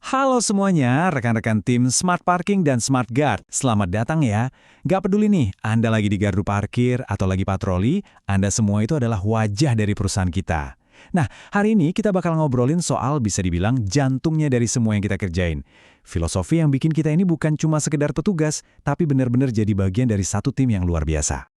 Halo semuanya, rekan-rekan tim Smart Parking dan Smart Guard. Selamat datang ya. Gak peduli nih, Anda lagi di gardu parkir atau lagi patroli, Anda semua itu adalah wajah dari perusahaan kita. Nah, hari ini kita bakal ngobrolin soal bisa dibilang jantungnya dari semua yang kita kerjain. Filosofi yang bikin kita ini bukan cuma sekedar petugas, tapi benar-benar jadi bagian dari satu tim yang luar biasa.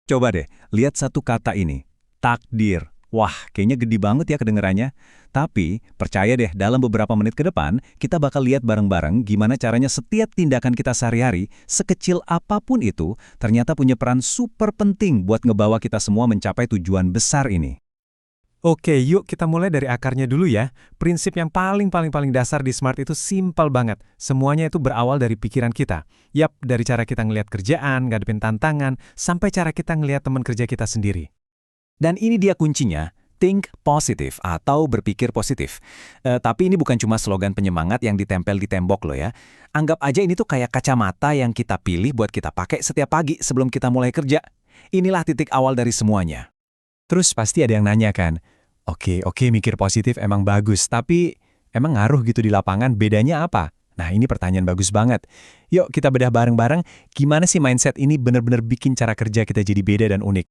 Coba deh, lihat satu kata ini. Takdir. Wah, kayaknya gede banget ya kedengarannya. Tapi, percaya deh, dalam beberapa menit ke depan, kita bakal lihat bareng-bareng gimana caranya setiap tindakan kita sehari-hari, sekecil apapun itu, ternyata punya peran super penting buat ngebawa kita semua mencapai tujuan besar ini. Oke, yuk kita mulai dari akarnya dulu ya. Prinsip yang paling dasar di Smart itu simpel banget. Semuanya itu berawal dari pikiran kita. Yap, dari cara kita ngelihat kerjaan, ngadepin tantangan, sampai cara kita ngelihat teman kerja kita sendiri. Dan ini dia kuncinya, think positive atau berpikir positif. Tapi ini bukan cuma slogan penyemangat yang ditempel di tembok loh ya. Anggap aja ini tuh kayak kacamata yang kita pilih buat kita pakai setiap pagi sebelum kita mulai kerja. Inilah titik awal dari semuanya. Terus pasti ada yang nanya kan, oke, mikir positif emang bagus, tapi emang ngaruh gitu di lapangan, bedanya apa? Nah, ini pertanyaan bagus banget. Yuk kita bedah bareng-bareng, gimana sih mindset ini benar-benar bikin cara kerja kita jadi beda dan unik?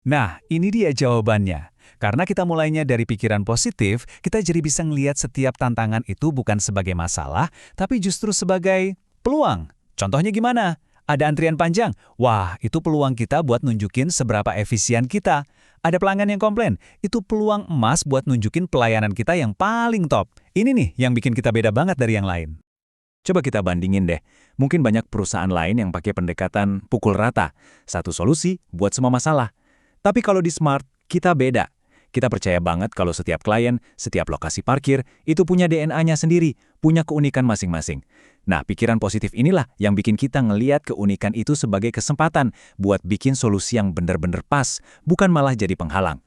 Nah, ini dia jawabannya. Karena kita mulainya dari pikiran positif, kita jadi bisa ngelihat setiap tantangan itu bukan sebagai masalah, tapi justru sebagai peluang. Contohnya gimana? Ada antrian panjang? Wah, itu peluang kita buat nunjukin seberapa efisien kita. Ada pelanggan yang komplain? Itu peluang emas buat nunjukin pelayanan kita yang paling top. Ini nih yang bikin kita beda banget dari yang lain. Coba kita bandingin deh. Mungkin banyak perusahaan lain yang pakai pendekatan pukul rata. Satu solusi buat semua masalah. Tapi kalau di Smart, kita beda. Kita percaya banget kalau setiap klien, setiap lokasi parkir, itu punya DNA-nya sendiri, punya keunikan masing-masing. Nah, pikiran positif inilah yang bikin kita ngeliat keunikan itu sebagai kesempatan buat bikin solusi yang benar-benar pas, bukan malah jadi penghalang.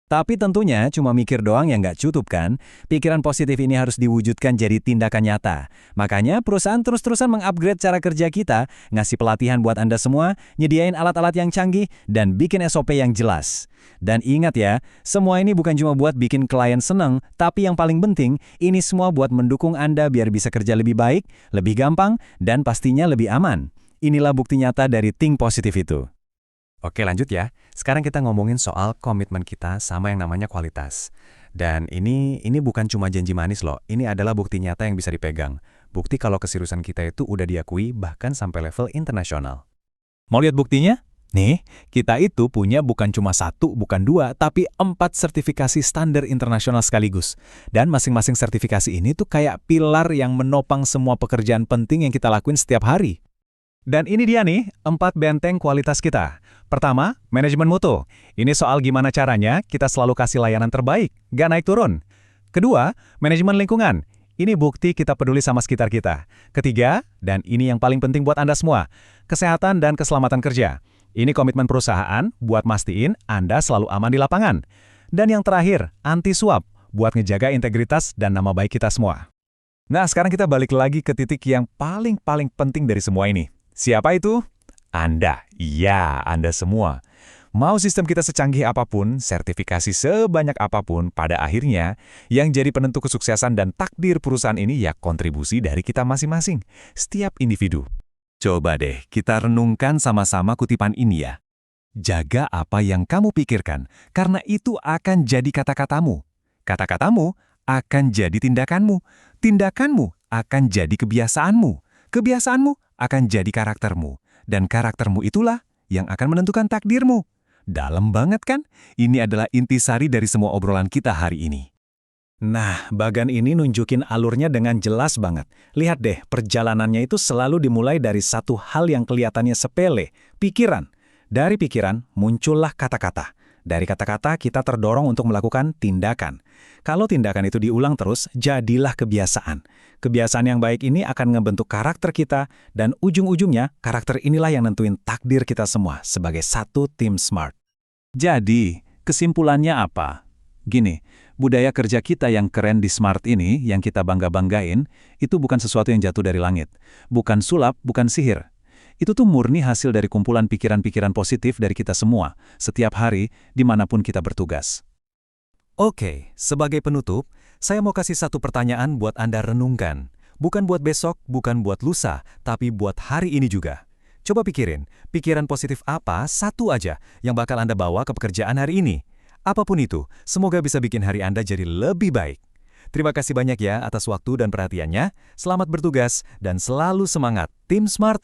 Tapi tentunya cuma mikir doang yang nggak cukup kan? Pikiran positif ini harus diwujudkan jadi tindakan nyata. Makanya perusahaan terus-terusan mengupgrade cara kerja kita, ngasih pelatihan buat Anda semua, nyediain alat-alat yang canggih, dan bikin SOP yang jelas. Dan ingat ya, semua ini bukan cuma buat bikin klien seneng, tapi yang paling penting, ini semua buat mendukung Anda biar bisa kerja lebih baik, lebih gampang, dan pastinya lebih aman. Inilah bukti nyata dari think positif itu. Oke, lanjut ya. Sekarang kita ngomongin soal komitmen kita sama yang namanya kualitas. Dan ini bukan cuma janji manis loh. Ini adalah bukti nyata yang bisa dipegang. Bukti kalau keseriusan kita itu udah diakui bahkan sampai level internasional. Mau lihat buktinya? Nih, kita itu punya bukan cuma 1, bukan 2, tapi 4 sertifikasi standar internasional sekaligus. Dan masing-masing sertifikasi ini tuh kayak pilar yang menopang semua pekerjaan penting yang kita lakuin setiap hari. Dan ini dia nih, 4 benteng kualitas kita. Pertama, manajemen mutu. Ini soal gimana caranya kita selalu kasih layanan terbaik, gak naik turun. Kedua, manajemen lingkungan. Ini bukti kita peduli sama sekitar kita. Ketiga, dan ini yang paling penting buat Anda semua, kesehatan dan keselamatan kerja. Ini komitmen perusahaan buat mastiin Anda selalu aman di lapangan. Dan yang terakhir, anti suap, buat ngejaga integritas dan nama baik kita semua. Nah, sekarang kita balik lagi ke titik yang paling penting dari semua ini. Siapa itu? Anda. Iya, Anda semua. Mau sistem kita secanggih apapun, sertifikasi sebanyak apapun, pada akhirnya, yang jadi penentu kesuksesan dan takdir perusahaan ini ya kontribusi dari kita masing-masing, setiap individu. Coba deh, kita renungkan sama-sama kutipan ini ya. Jaga apa yang kamu pikirkan, karena itu akan jadi kata-katamu. Kata-katamu akan jadi tindakanmu. Tindakanmu akan jadi kebiasaanmu. Kebiasaanmu akan jadi karaktermu. Dan karaktermu itulah yang akan menentukan takdirmu. Dalam banget kan? Ini adalah intisari dari semua obrolan kita hari ini. Nah, bagan ini nunjukin alurnya dengan jelas banget. Lihat deh, perjalanannya itu selalu dimulai dari satu hal yang kelihatannya sepele, pikiran. Dari pikiran muncullah kata-kata. Dari kata-kata kita terdorong untuk melakukan tindakan. Kalau tindakan itu diulang terus, jadilah kebiasaan. Kebiasaan yang baik ini akan ngebentuk karakter kita, dan ujung-ujungnya karakter inilah yang nentuin takdir kita semua sebagai satu tim Smart. Jadi, kesimpulannya apa? Gini, budaya kerja kita yang keren di Smart ini, yang kita bangga-banggain, itu bukan sesuatu yang jatuh dari langit. Bukan sulap, bukan sihir. Itu tuh murni hasil dari kumpulan pikiran-pikiran positif dari kita semua, setiap hari, dimanapun kita bertugas. Oke, sebagai penutup, Saya mau kasih satu pertanyaan buat Anda renungkan. Bukan buat besok, bukan buat lusa, tapi buat hari ini juga. Coba pikirin, pikiran positif apa satu aja yang bakal Anda bawa ke pekerjaan hari ini? Apapun itu, semoga bisa bikin hari Anda jadi lebih baik. Terima kasih banyak ya atas waktu dan perhatiannya. Selamat bertugas dan selalu semangat. Tim Smart